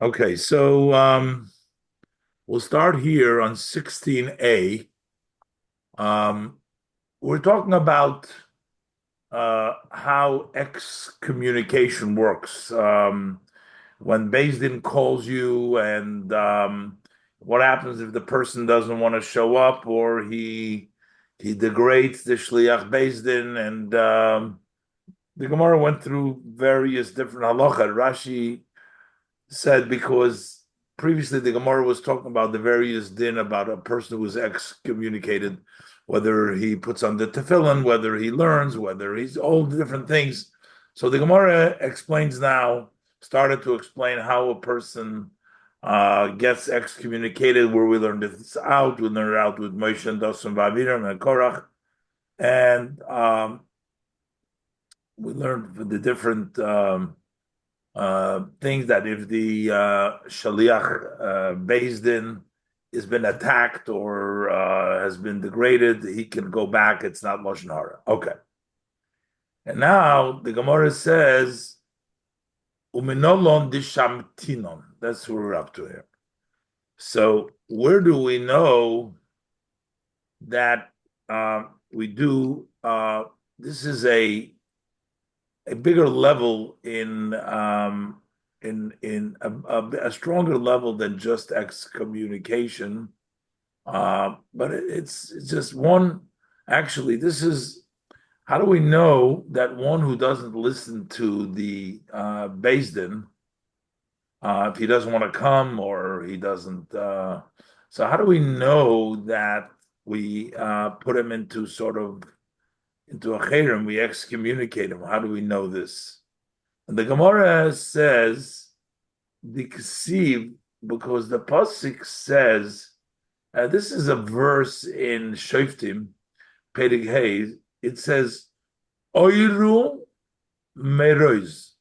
Okay, so we'll start here on 16a. We're talking about how excommunication works. When Beis Din calls you, and what happens if the person doesn't want to show up, or he degrades the Shliach Beis Din, and the Gemara went through various different halacha. Rashi said because previously the Gemara was talking about the various din about a person who was excommunicated, whether he puts on the tefillin, whether he learns, whether he's all the different things. So the Gemara explains now, started to explain how a person gets excommunicated, where we learned this out. We learned it out with Moshe and Dosan Vaviram and Korach. And we learned the different things that if the Shaliach Beis Din has been attacked or has been degraded, he can go back. It's not Lashon Hara. Okay. And now the Gemara says, Uminolon dishamtinon. That's what we're up to here. So where do we know that we do, this is a bigger level in a stronger level than just excommunication. But it's just one. Actually, this is how do we know that one who doesn't listen to the Beis Din, if he doesn't want to come or he doesn't. So how do we know that we put him into sort of into a cherem, we excommunicate him? How do we know this? And the Gemara says the Kesiv, because the pasuk says this is a verse in Shoftim, Pedig Hey. It says Oiru Merois,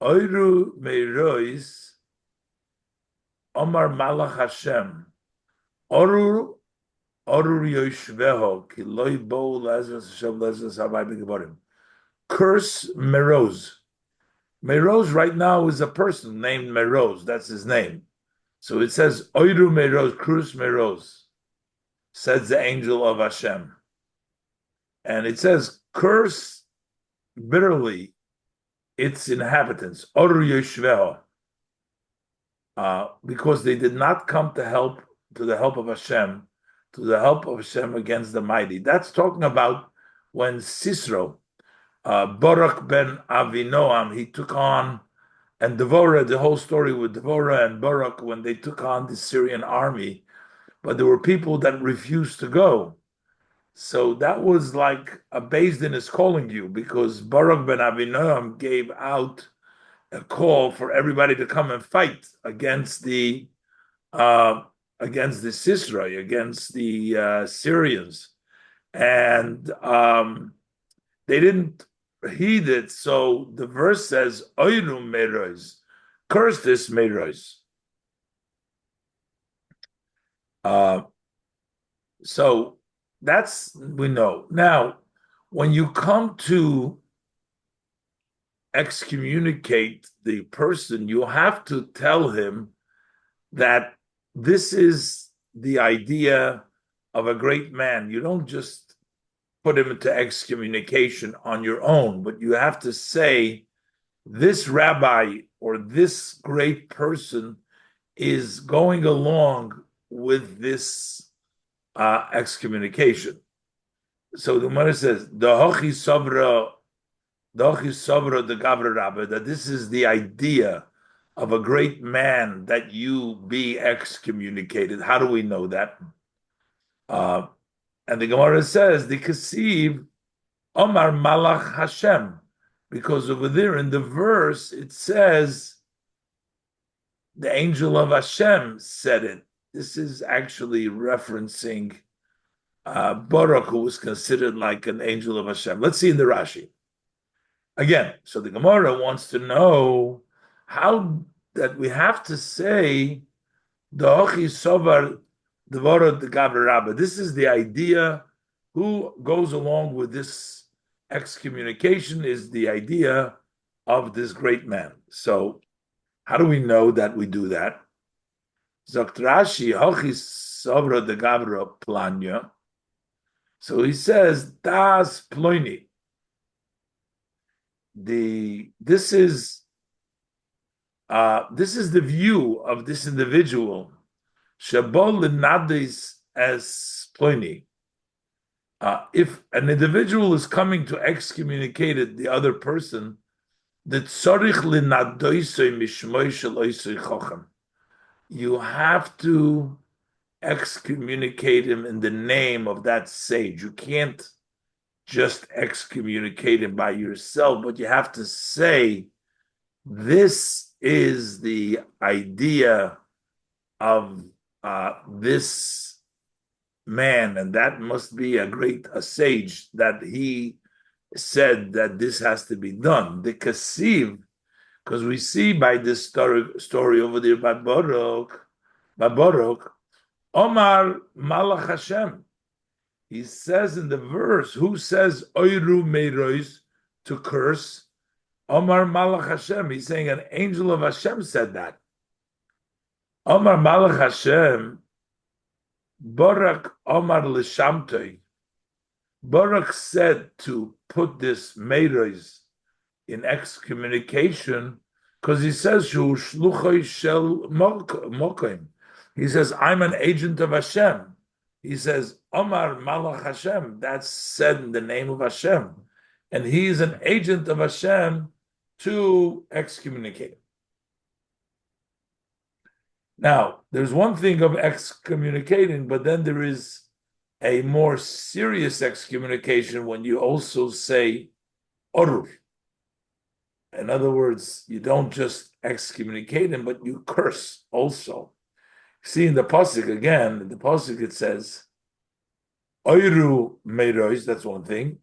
Oiru Merois, Omar Malach Hashem, Oru Yoshveho, ki loy bo lazarus Hashem lazarus havai b'gebarim. Curse Meroz. Meroz right now is a person named Meroz. That's his name. So it says, Oiru Meroz, curse Meroz, says the angel of Hashem. And it says, curse bitterly its inhabitants, Oru Yoshveho, because they did not come to the help of Hashem, to the help of Hashem against the mighty. That's talking about when Sisro, Barak ben Avinoam, he took on, and Devorah, the whole story with Devorah and Barak, when they took on the Syrian army, but there were people that refused to go. So that was like a Beis Din is calling you, because Barak ben Avinoam gave out a call for everybody to come and fight against the Sisra, against the Syrians, and they didn't heed it. So the verse says, "Oiru merois, curse this merois." So that's we know. Now, when you come to excommunicate the person, you have to tell him that this is the idea of a great man. You don't just put him into excommunication on your own, but you have to say, this rabbi or this great person is going along with this excommunication. So the Gemara says, the Gavra Rabba, that this is the idea of a great man that you be excommunicated. How do we know that? And the Gemara says, the Kesiv, Omar Malach Hashem, because over there in the verse it says, the angel of Hashem said it. This is actually referencing Barak, who was considered like an angel of Hashem. Let's see in the Rashi. Again, so the Gemara wants to know how that we have to say the Hochi Sovar Devorah the Gavra Rabba. This is the idea. Who goes along with this excommunication is the idea of this great man. So How do we know that we do that? Zokt Rashi, Hochis Sobra de Gavra Planya. So he says, Das Ploini. This is the view of this individual. Shabol Nadis as Ploini. If an individual is coming to excommunicate the other person, the tzorich linadoisoi mishmoi shel oisoi chochem. You have to excommunicate him in the name of that sage. You can't just excommunicate him by yourself, but you have to say, this is the idea of this man, and that must be a sage that he said that this has to be done. The Kasiv, because we see by this story over there by Baruch, Omar Malach Hashem. He says in the verse, who says Oyru Meirois to curse? Omar Malach Hashem. He's saying an angel of Hashem said that. Omar Malach Hashem, Barak Omar Lishamtoi. Barak said to put this Meirois in excommunication because he says, he says, I'm an agent of Hashem. He says, Omar Malach Hashem, that's said in the name of Hashem. And he is an agent of Hashem to excommunicate. Now, there's one thing of excommunicating, but then there is a more serious excommunication when you also say orur. In other words, you don't just excommunicate him, but you curse also. See in the pasuk again, in the pasuk it says Oyru Meirois, that's one thing.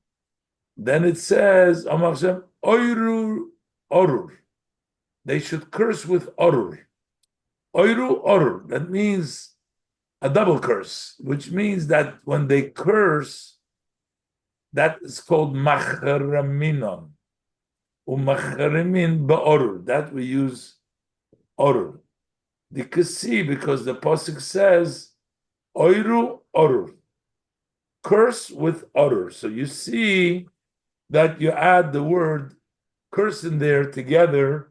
Then it says Amar Hashem Oyru Orur. They should curse with Orur. Oyru Orur. That means a double curse, which means that when they curse, that is called Macharaminon. Umacharimin ba'orur. That we use orur. The kasi, because the pasuk says oiru orur. Curse with orur. So you see that you add the word curse in there together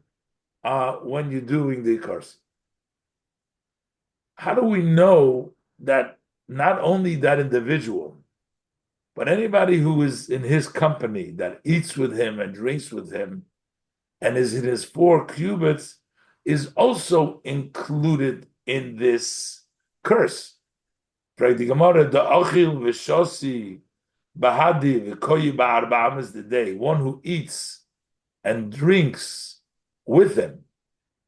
when you're doing the curse. How do we know that not only that individual, but anybody who is in his company, that eats with him and drinks with him, and is in his 4 cubits, is also included in this curse? Right? The Gemara, the achil v'shosi bahadi v'koyi ba'arba'am is the day. One who eats and drinks with him,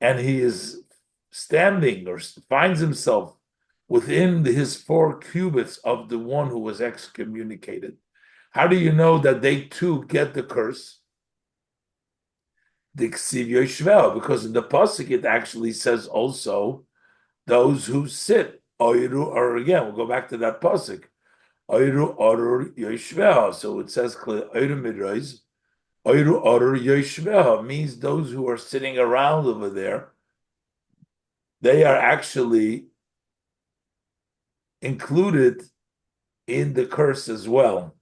and he is standing or finds himself within his 4 cubits of the one who was excommunicated. How do you know that they too get the curse? The Ksiv Yoshvel, because in the pasuk it actually says also those who sit. Oyru, or again, we'll go back to that pasuk. Oyru orur Yoshvel. So it says Oyru Midrois. Oyru orur Yoshvel means those who are sitting around over there. They are actually included in the curse as well.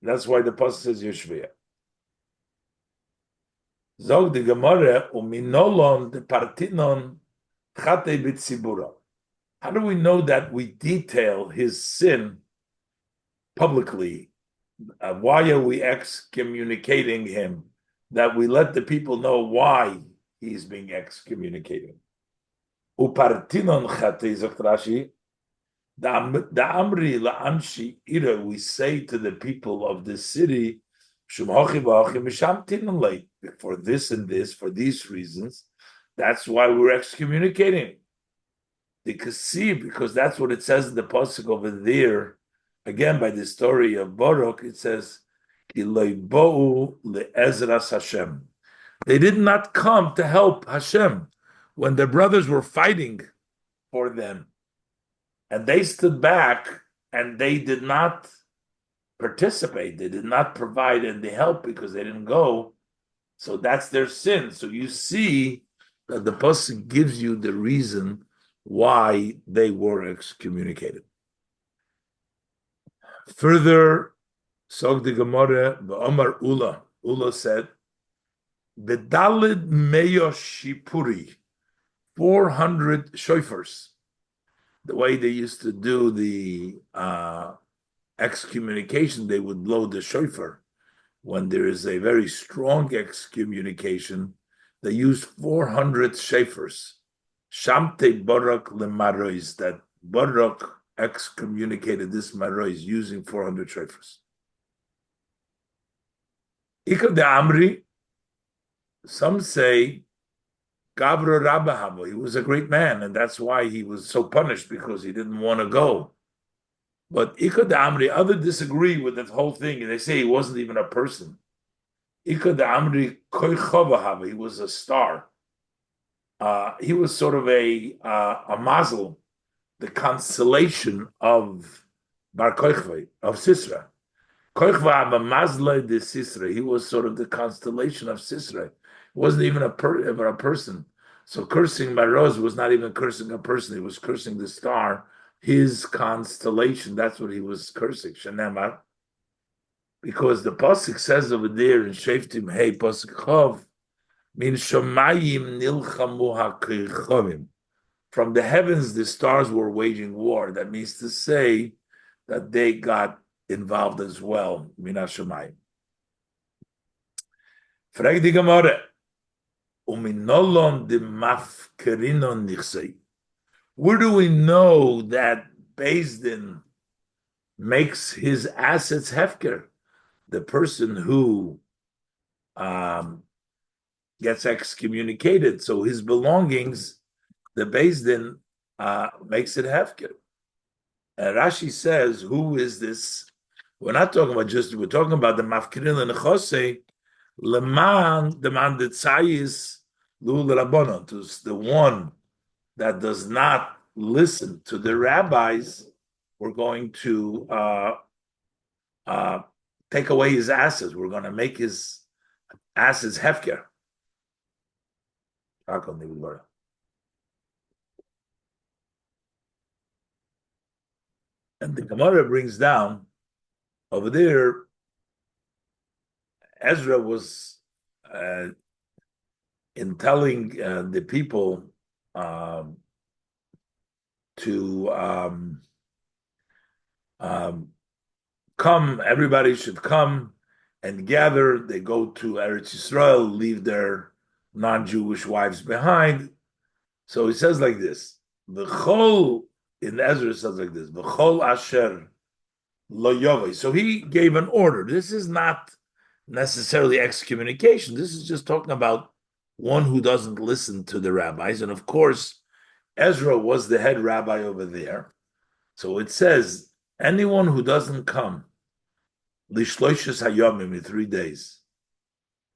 That's why the pasuk says Yoshvia. Zog the Gemara uminolon the partinon chate b'tzibura. How do we know that we detail his sin publicly? Why are we excommunicating him? That we let the people know why he's being excommunicated. Upartinon chate zokt Rashi. The amri la'anshi ira. We say to the people of the city, for this and this, for these reasons, that's why we're excommunicating. The kasi, because that's what it says in the pasuk over there. Again, by the story of Baruch, it says, le'ezras Hashem. They did not come to help Hashem when their brothers were fighting for them. And they stood back and they did not participate. They did not provide any help because they didn't go. So that's their sin. So you see that the pasuk gives you the reason why they were excommunicated. Further, Sog the Gemara, Omar Ula. Ula said, the Dalid Meyo Shipuri, 400 shofars. The way they used to do the excommunication, they would blow the shofar. When there is a very strong excommunication, they use 400 shofars. Shamte Barak lemarois, that Barak excommunicated this marois using 400 shofars. Ika de Amri, some say Gabra Rabahava, he was a great man, and that's why he was so punished, because he didn't want to go. But Ika de Amri, others disagree with that whole thing, and they say he wasn't even a person. Ika de Amri Koichovahava, he was a star. He was sort of a mazel, the constellation of Bar Koichve, of Sisra. Koichva Mazle de Sisra, he was sort of the constellation of Sisra. It wasn't even a person. So cursing Maroz was not even cursing a person, he was cursing the star, his constellation. That's what he was cursing, Shanemar. Because the pasuk says over there in Sheftim Hey pasuk Chov, min shomayim nilchamu hakichovim. From the heavens, the stars were waging war. That means to say that they got involved as well. Min hashomayim. Frag di Gemara. Uminolon de mafkerinon nichsei. Where do we know that Beis Din makes his assets hefker? The person who gets excommunicated, so his belongings, the Beis Din makes it hefker. And Rashi says, who is this? We're not talking about we're talking about the mafkirin and chosei, leman the man that tzayis lul rabbanon, to the one that does not listen to the rabbis. We're going to take away his assets. We're going to make his assets hefker. And the Gemara brings down over there, Ezra was in telling the people to come, everybody should come and gather. They go to Eretz Yisrael, leave their non-Jewish wives behind. So he says like this, V'chol, in Ezra says like this, V'chol asher lo yovei. So he gave an order. This is not necessarily excommunication. This is just talking about one who doesn't listen to the rabbis. And of course, Ezra was the head rabbi over there. So it says, anyone who doesn't come, lishloishes hayomim, in 3 days,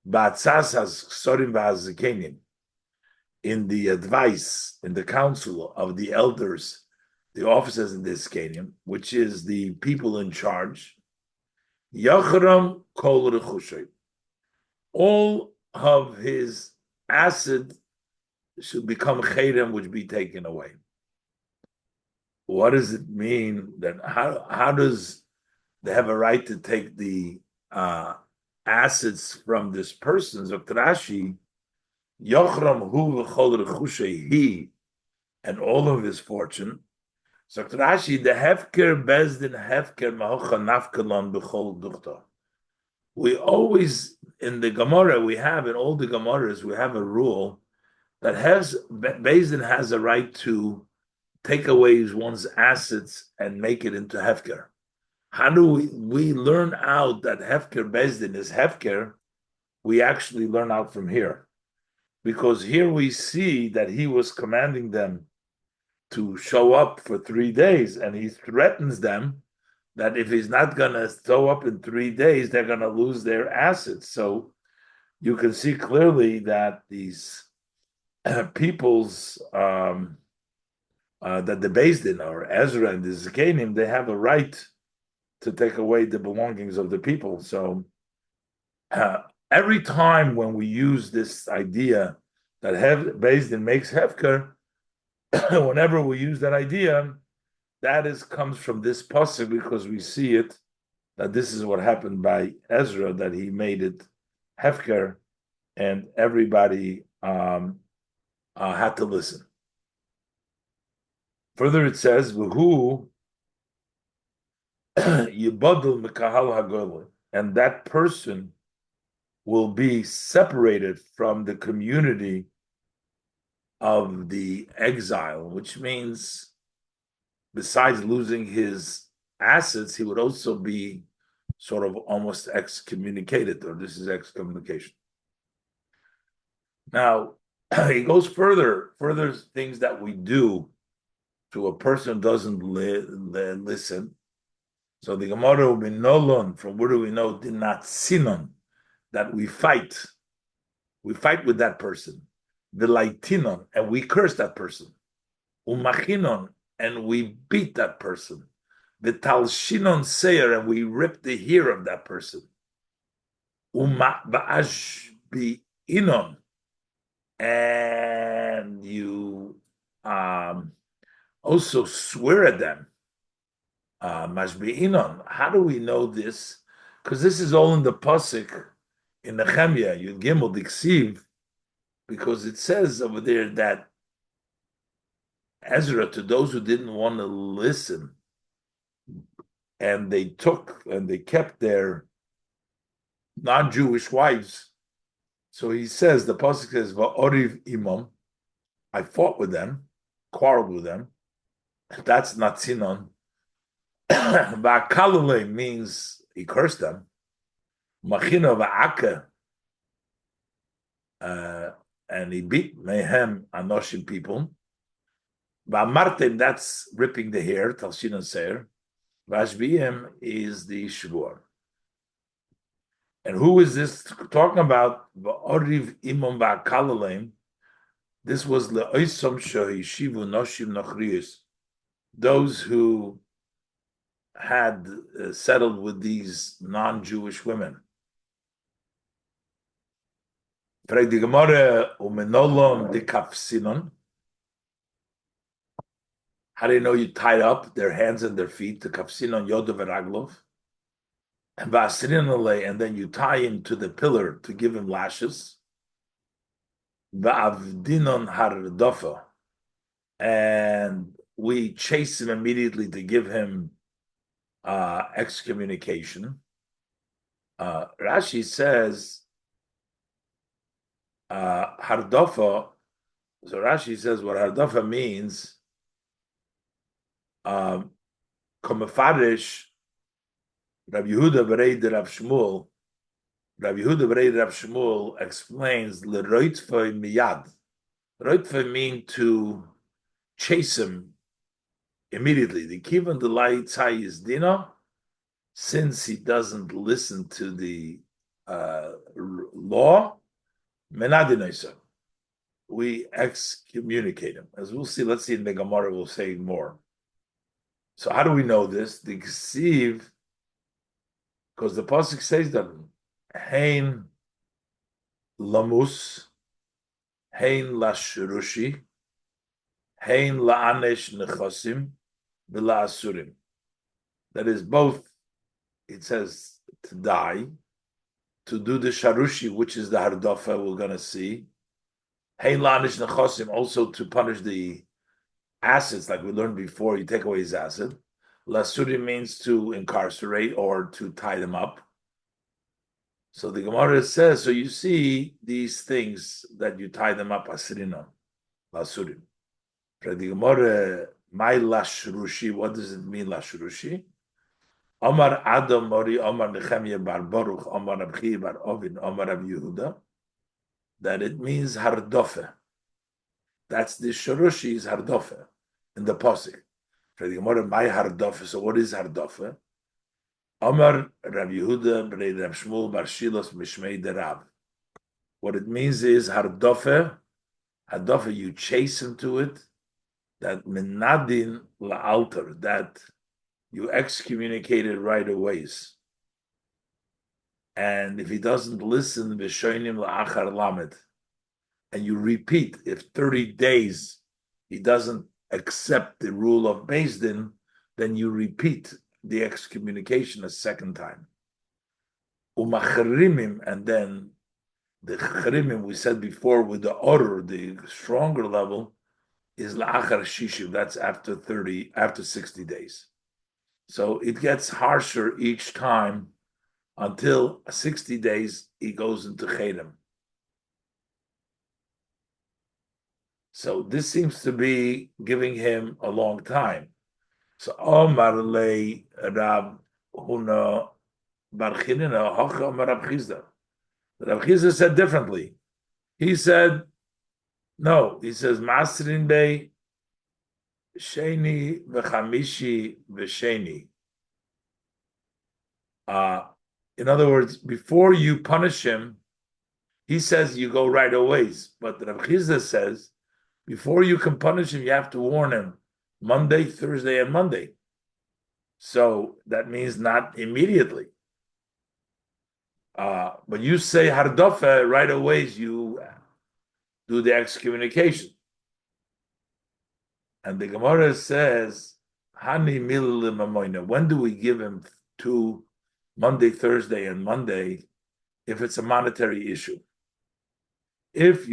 ba'atzas has-ksorim v'hazikenim, in the advice, in the council of the elders, the officers in this kingdom, which is the people in charge, Yachram kol rechushay, all of his acid should become cherem, which be taken away. What does it mean? That how does they have a right to take the acids from this person? Zok Rashi, Yochram hu v'chol rechushay, he and all of his fortune. Zok Rashi, the hefker bezdin hefker mahocha nafkalon b'chol duchta. We always, in the Gemara, we have, in all the Gemaras, we have a rule that Bezdin has a right to take away one's assets and make it into hefker. How do we learn out that hefker Bezdin is hefker? We actually learn out from here. Because here we see that he was commanding them to show up for 3 days, and he threatens them that if he's not going to show up in 3 days, they're going to lose their assets. So you can see clearly that these people's, that the Beis Din, or Ezra and the Zikanim, they have a right to take away the belongings of the people. So every time when we use this idea that Beis Din makes hefker, whenever we use that idea, that is comes from this pasuk because we see it that this is what happened by Ezra, that he made it hefker, and everybody had to listen. Further, it says, "V'hu yibadul mikahal hagolim," and that person will be separated from the community of the exile, which means besides losing his assets, he would also be sort of almost excommunicated, or this is excommunication. Now, he goes further things that we do to a person who doesn't listen. So the Gemara will be nolon, from where do we know, dinat sinon, that we fight. We fight with that person. V'laitinon, and we curse that person. Umachinon, and we beat that person. V'talshinon seir, and we rip the hair of that person. Ba'ashbi'inon, and you also swear at them. Mashbi'inon. How do we know this? Because this is all in the pasuk in Nehemiah, Yud Gimel Diksiv, because it says over there that Ezra, to those who didn't want to listen, and they kept their non-Jewish wives. So he says, the pasuk says, "Va'oriv imam," I fought with them, quarreled with them. That's not sinon. Va'kalule means he cursed them. Machina va'aka, and he beat mehem anoshim people. Va'martem, that's ripping the hair, talshin and seir. Vashbiyim is the shvur. And who is this talking about? Va'oriv imam va'kalule. This was le'oisom shehishivu noshim nachrius, those who had settled with these non-Jewish women. How do you know you tied up their hands and their feet to kafsinon yodov v'raglov, and then you tie him to the pillar to give him lashes, va'avdinon hardofa, and we chase him immediately to give him excommunication. Rashi says hardofa. So Rashi says what hardofa means. Komefarish Rabbi Yehuda Berei de Rav Shmuel. Rabbi Yehuda Berei de Rav Shmuel explains leroitfei miyad. Roitfei mean to chase him immediately. The kivan the laitzai is dino, since he doesn't listen to the law, menadinoisa, we excommunicate him. As we'll see, let's see in the Gemara, we'll say more. So how do we know this? The Ksiv, because the pasuk says that hein lamus, hein lashurushi, hein la'anesh nechosim, v'la asurim. That is both, it says to die, to do the sharushi, which is the hardofa we're going to see. Hein la'anesh nechosim, also to punish the assets, like we learned before, you take away his asset. Lasuri means to incarcerate or to tie them up. So the Gemara says, so you see these things that you tie them up, asirina, lasurim. For the Gemara, my lashrushi, what does it mean, lashrushi? Omar Adam Mori, Omar Nechemia bar Baruch, Omar Abchi bar Ovin, Omar Ab Yehuda, that it means hardofe. That's the sharushi is hardofe in the pasuk. For the Gemara, my hardofe. So what is hardofe? Amar Rabbi Yehuda b'rei Rav Shmuel bar Shilos mishmei derav. What it means is hardofe. Hardofe, you chase him to it. That menadin la'alter, that you excommunicated right away. And if he doesn't listen, v'shoinim la'achar lamed, and you repeat, if 30 days he doesn't accept the rule of Beis Din, then you repeat the excommunication a second time. Umachrimim, and then the chrimim we said before with the order, the stronger level, is la'achar shishim. That's after 60 days. So it gets harsher each time until 60 days he goes into chedem. So this seems to be giving him a long time. So Omar le Rab Huna Bar Chinina Hocha Omar Rab Chizda. Rab Chizda said differently. He said, no, he says Masrin Bey Sheni v'chamishi v'sheni. In other words, before you punish him, he says you go right away. But Rab Chizda says, before you can punish him, you have to warn him Monday, Thursday, and Monday. So that means not immediately. But you say Hardofa, right away you do the excommunication. And the Gemara says, Hani mil, when do we give him to Monday, Thursday, and Monday if it's a monetary issue? If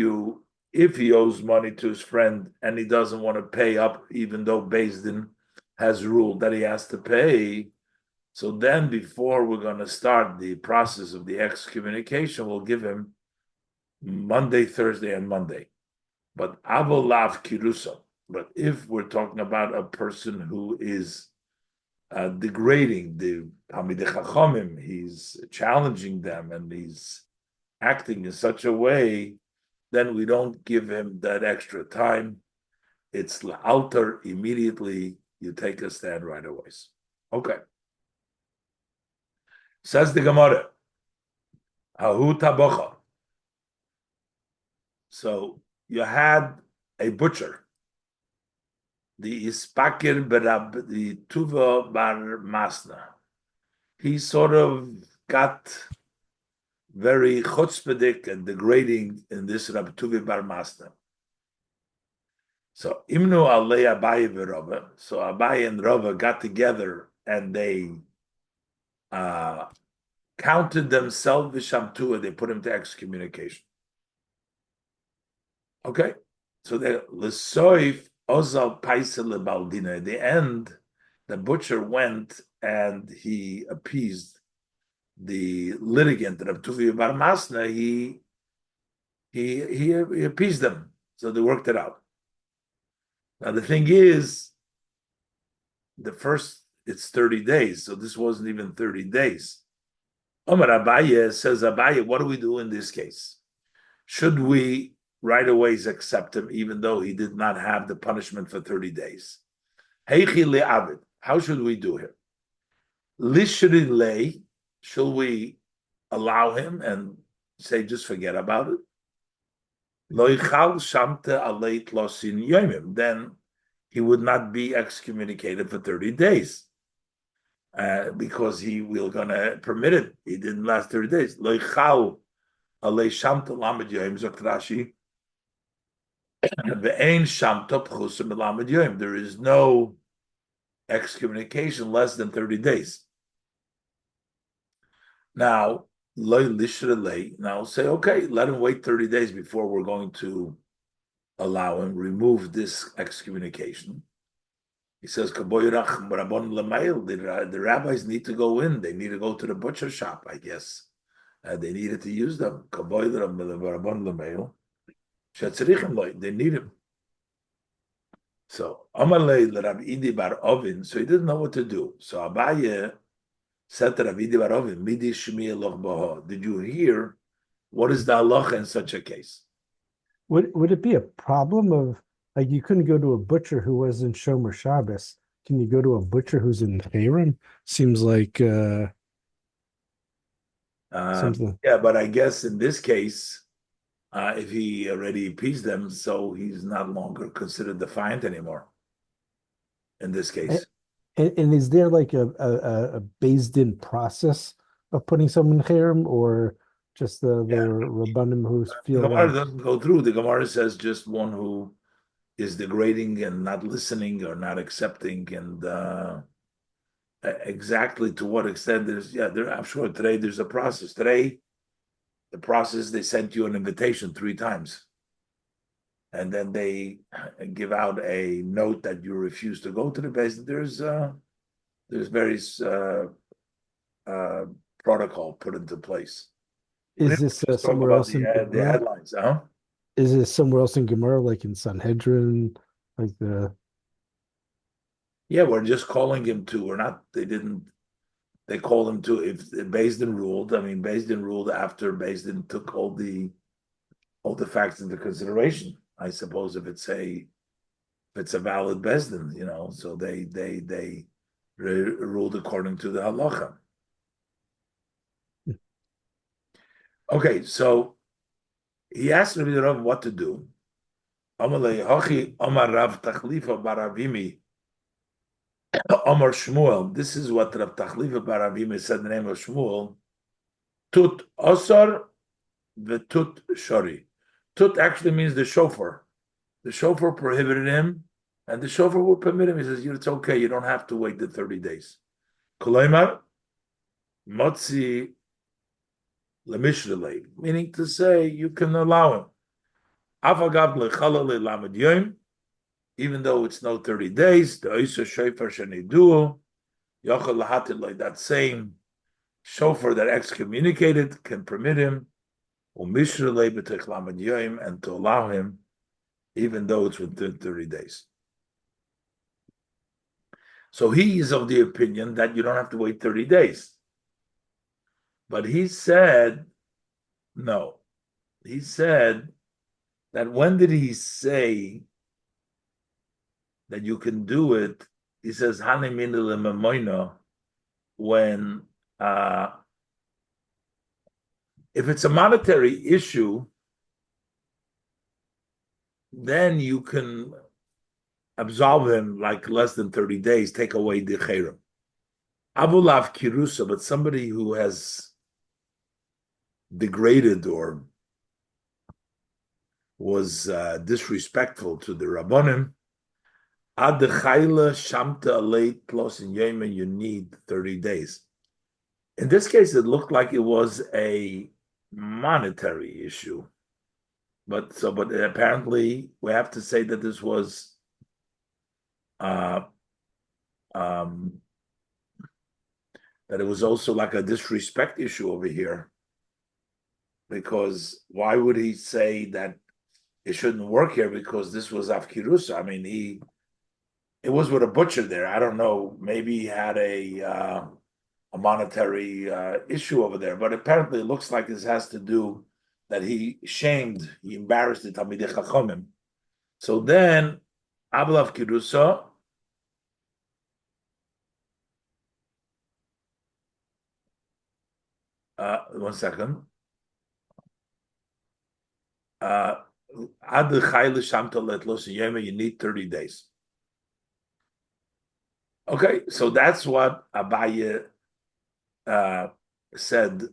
he owes money to his friend and he doesn't want to pay up, even though Beis Din has ruled that he has to pay, so then before we're going to start the process of the excommunication, we'll give him Monday, Thursday, and Monday. But avolav kiruso. But if we're talking about a person who is degrading the Talmidei Chachamim, he's challenging them and he's acting in such a way, then we don't give him that extra time. It's la'alter, immediately you take a stand right away. Okay. Says the Gemara, Ahu tabocha. So you had a butcher, the Ispakir Berab, the Tuva Bar Masna. He sort of got very chutzpahdik and degrading in this Rabbi Tuva Bar Masna. So Imnu Alei Abaye v'Rava. So Abaye and Rava got together and they counted themselves v'shamtua. They put him to excommunication. Okay, so they l'soif ozal paisa lebaldina. At the end, the butcher went and he appeased the litigant of Tuvi Bar Masna. He appeased them, so they worked it out. Now the thing is, it's 30 days, so this wasn't even 30 days. Omar Abaye says, Abaye, what do we do in this case? Should we right away accept him, even though he did not have the punishment for 30 days? Heichi le'avid, how should we do him? Lishri lei, should we allow him and say, just forget about it? Loichal shamte aleit losin yomim, then he would not be excommunicated for 30 days. Because we're going to permit it. He didn't last 30 days. Loichal alei shamte lamed yomim, zok Rashi. There is no excommunication less than 30 days. Now, now say, okay, let him wait 30 days before we're going to allow him, remove this excommunication. He says, the rabbis need to go in. They need to go to the butcher shop, I guess. They needed to use them. They need him. So Amalei Rabbi Idi Bar Ovin, so he didn't know what to do. So Abaye said to Rabbi Idi Bar Ovin, Midi Shmi Eloch Boho. Did you hear what is the halacha in such a case? Would it be a problem of, like, you couldn't go to a butcher who was in Shomer Shabbos? Can you go to a butcher who's in Cherem? Seems like something. Yeah, but I guess in this case, if he already appeased them, so he's not longer considered defiant anymore. In this case, And is there like a Beis Din process of putting someone in cherem, or just the rabbanim who The feel Gemara like doesn't go through. The Gemara says just one who is degrading and not listening or not accepting, and exactly to what extent I'm sure today there's a process. Today, the process, they sent you an invitation 3 times, and then they give out a note that you refuse to go to the base. There's various uh, protocol put into place. We is didn't this just talk somewhere about else in the Gemara? headlines, huh? Is it somewhere else in Gemara, like in Sanhedrin, like the Yeah, we're just calling him to. We're not. They didn't. They called him to. If Beis Din ruled, I mean, Beis Din ruled after Beis Din took all the facts into consideration. I suppose if it's a valid Beis Din, so they ruled according to the halacha. Okay, so he asked Rabbi Rav what to do. Amalei Hachi Amar Rav Tachlifa Baravimi Amar Shmuel. This is what Rav Tachlifa Baravimi said in the name of Shmuel. Tut Osar v'tut Shori. Tut actually means the shofar. The shofar prohibited him, and the shofar will permit him. He says, it's okay, you don't have to wait the 30 days. Kolaimar, Motzi Lemishrilei, meaning to say you can allow him. Afagab lechalale lamed yom, even though it's no 30 days, the Oisa shofar sheniduo, Yochel lahatit, like that same shofar that excommunicated can permit him, Umishrilei b'tech lamed yom, and to allow him, even though it's within 30 days. So he is of the opinion that you don't have to wait 30 days. But he said, no. He said that when did he say that you can do it? He says, when if it's a monetary issue, then you can absolve him like less than 30 days, take away the cherem. Abulav kirusa, but somebody who has degraded or was disrespectful to the rabbanim, ad chayla shamta late plus in yemen, you need 30 days. In this case, it looked like it was a monetary issue, but apparently we have to say that this was that it was also like a disrespect issue over here, because why would he say that it shouldn't work here? Because this was afkirusa. I mean, it was with a butcher there. I don't know. Maybe he had a monetary issue over there, but apparently it looks like this has to do that he embarrassed the Talmidei Chachamim. So then, Ablav Kirusa. One second. You need 30 days. Okay, so that's what Abaye said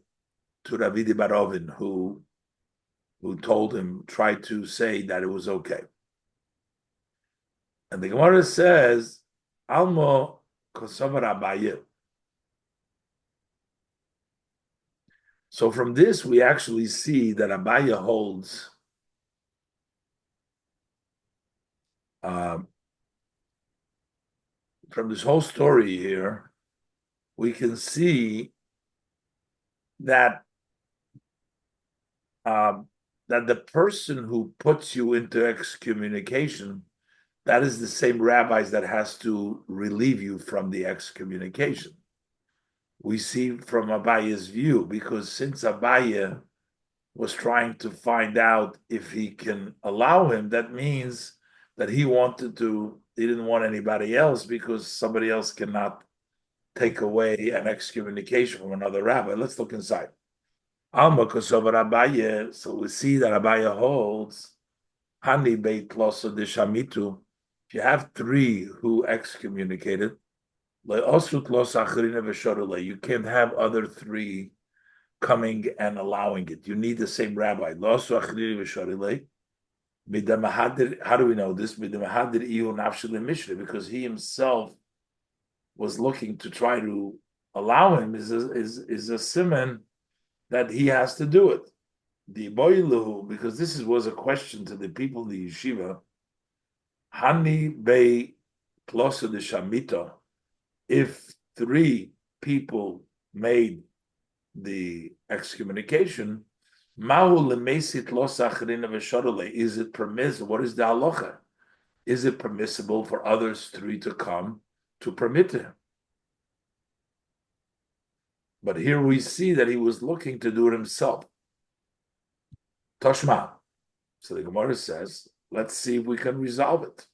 to Ravidi Barovin, who told him, tried to say that it was okay. And the Gemara says, Almo Kosovar Abaye. So from this, we actually see that Abaye holds from this whole story here, we can see that that the person who puts you into excommunication, that is the same rabbis that has to relieve you from the excommunication. We see from Abaye's view, because since Abaye was trying to find out if he can allow him, that means that he didn't want anybody else, because somebody else cannot take away an excommunication from another rabbi. Let's look inside. Alma Kosovar Abaye, so we see that Abaye holds Hani Beit Loso de Shamitu. If you have 3 who excommunicated, You can't have other three coming and allowing it. You need the same rabbi. How do we know this? Because he himself was looking to try to allow him is a simon that he has to do it. The boiluhu, because was a question to the people in the yeshiva. Hani be closer to shamita. If three people made the excommunication, is it permissible? What is the halacha? Is it permissible for others three to come to permit him? But here we see that he was looking to do it himself. Toshma. So the Gemara says, let's see if we can resolve it.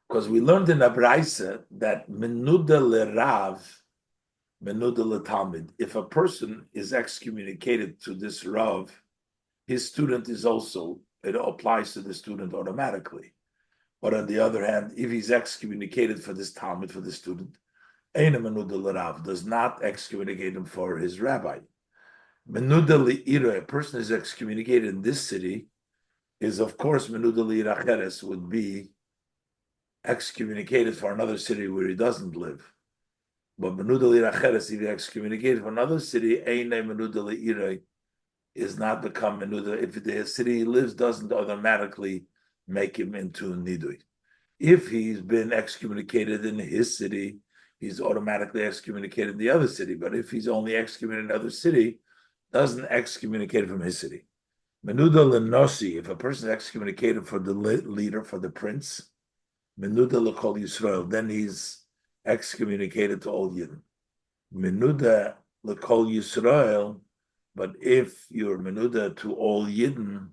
Because we learned in Abraisa that menuda lerav, menuda letalmid. If a person is excommunicated to this rav, his student is also, it applies to the student automatically. But on the other hand, if he's excommunicated for this talmid, for the student, Eina menuda lerav does not excommunicate him for his rabbi. Menuda li'ira, a person is excommunicated in this city, is of course menuda li'ira cheres, would be excommunicated for another city where he doesn't live. But menuda li'ira cheres, if he excommunicated for another city, Eina menuda li'ira is not become menuda. If the city he lives doesn't automatically make him into nidui. If he's been excommunicated in his city, he's automatically excommunicated in the other city. But if he's only excommunicated in another city, doesn't excommunicate from his city. Menuda lenosi, if a person is excommunicated for the leader, for the prince, menuda lekol Yisrael, then he's excommunicated to all Yidden. Menuda lekol Yisrael, but if you're menuda to all Yidden,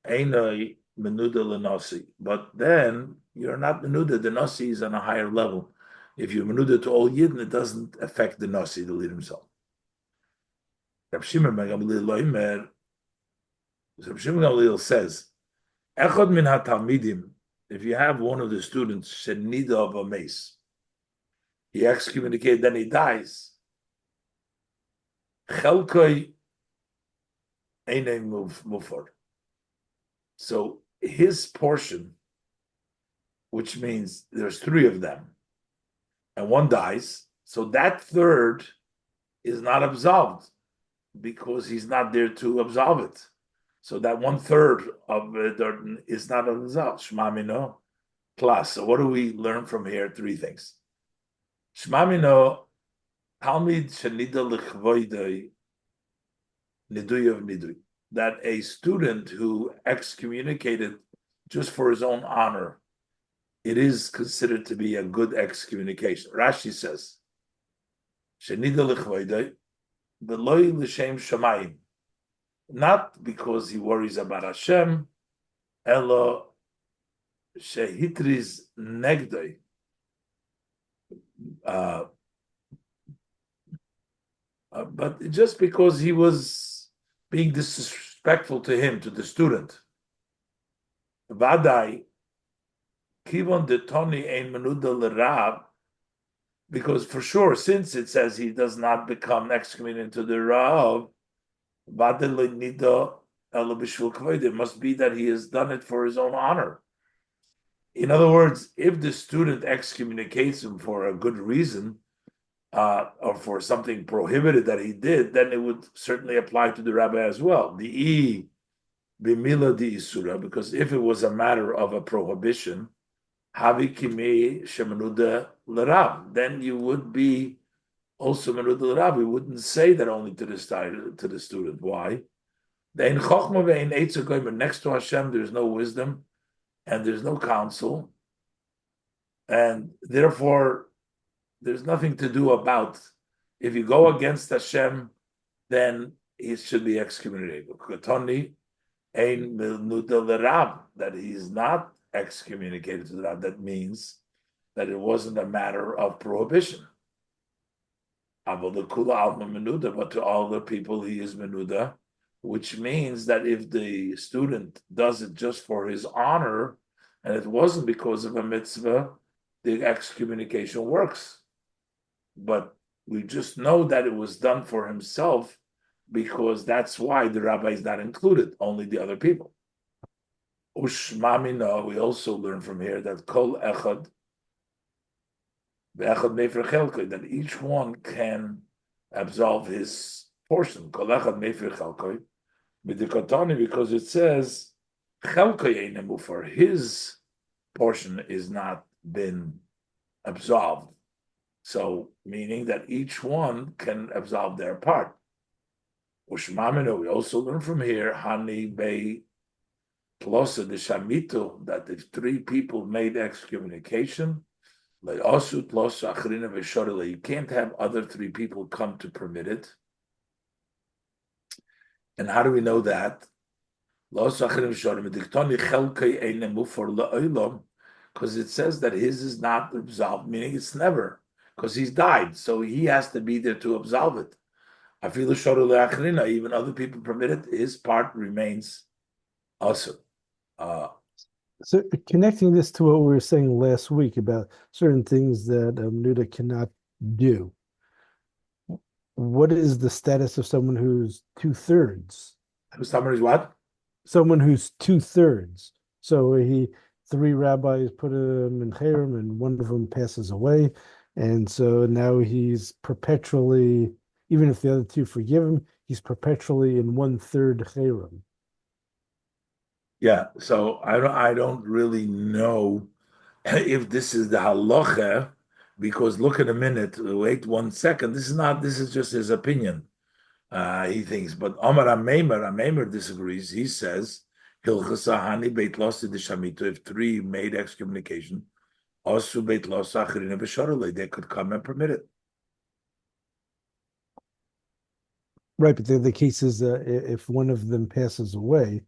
einoi menuda lenosi. But then you're not menuda. The nasi is on a higher level. If you're menuda to all Yidden, it doesn't affect the nasi, the leader himself. Reb Shimon ben Gamliel says, "Echad min hatalmidim." If you have one of the students shenida of a mace, he excommunicated, then he dies. Chelkoi einay mufar. So his portion, which means there's three of them, and one dies, so that third is not absolved because he's not there to absolve it. So that 1/3 of it is not absolved. Shmamino plus. So what do we learn from here? Three things. Shmamino, Talmid Shanida Lichvoidai Nidui of Nidui. That a student who excommunicated just for his own honor, it is considered to be a good excommunication. Rashi says, Shanida Lichvoidai, Beloy L'Shem Shamayim. Not because he worries about Hashem, Elo Shehitris Negdoi. But just because he was being disrespectful to him, to the student. Vadai, Kivon de Toni ein menuda l'rav, because for sure, since it says he does not become excommunicated to the Rav, it must be that he has done it for his own honor. In other words, if the student excommunicates him for a good reason, or for something prohibited that he did, then it would certainly apply to the rabbi as well. The e b'mila di isura, because if it was a matter of a prohibition, havi kimi shemenuda l'rav, then you would be also menuda l'rav. We wouldn't say that only to the student. Why? Next to Hashem, there's no wisdom and there's no counsel, and therefore there's nothing to do about. If you go against Hashem, then he should be excommunicated. That he's not excommunicated to the Rav. That means that it wasn't a matter of prohibition. But to all the people he is menuda, which means that if the student does it just for his honor, and it wasn't because of a mitzvah, the excommunication works. But we just know that it was done for himself because that's why the rabbi is not included, only the other people. Ushmamina, we also learn from here that kol echad, that each one can absolve his portion. Kol echad mefer chelkoi, b'dikatani, because it says chelkoi einemu, for his portion is not been absolved. So, meaning that each one can absolve their part. Ushmamina, we also learn from here, Hani Bei Tlosa de Shamitu, that if three people made excommunication, like also Tlosa Achrina Veshorele, you can't have other three people come to permit it. And how do we know that? Because it says that his is not absolved, meaning it's never, because he's died, so he has to be there to absolve it. Even other people permit it, his part remains also. So connecting this to what we were saying last week about certain things that Nuda cannot do, what is the status of someone who's 2/3? Somebody's what? Someone who's 2/3. So three rabbis put him in cherem, and one of them passes away, and so now he's perpetually, even if the other two forgive him, he's perpetually in 1/3 cherem. Yeah, so I don't really know if this is the halacha, because look at a minute, wait 1 second. This is just his opinion. He thinks, but Amar Ameimer disagrees. He says, Hilchas Ahani Beit Losi de Shamitu, if three made excommunication, Osu Beit Losa Achrina B'Shorele, they could come and permit it. Right, but the case is if one of them passes away,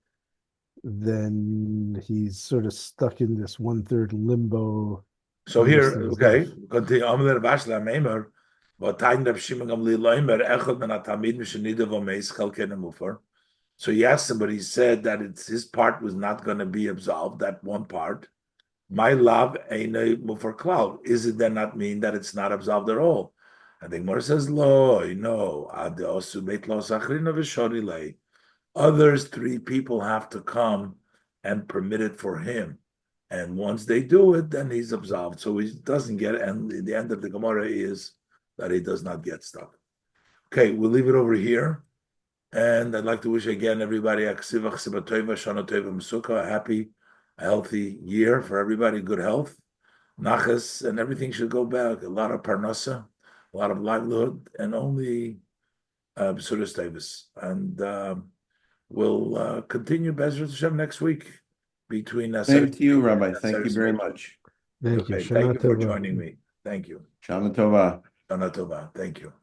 then he's sort of stuck in this 1/3 limbo. So here, okay, continue. Amar Vashla Ameimer, but Tain Rab Shimon Gamliel Loimer Echad Men HaTamid Mishenida V'Meis Chelken Mufer. So he asked him, but he said that his part was not going to be absolved, that one part. My love ain't for cloud. Is it then not mean that it's not absolved at all? And the Gemara says, Lo, no. Others, three people have to come and permit it for him. And once they do it, then he's absolved. So he doesn't get, and the end of the Gemara is that he does not get stuck. Okay, we'll leave it over here. And I'd like to wish again everybody a happy, healthy year for everybody, good health, nachas, and everything should go back. A lot of parnasa, a lot of livelihood, and only b'suras tevis. And we'll continue Bezrat Hashem next week between. Same to you, Rabbi. Thank you very much. Thank you. Thank you for joining me. Thank you. Shana Tova. Shana Tova. Thank you.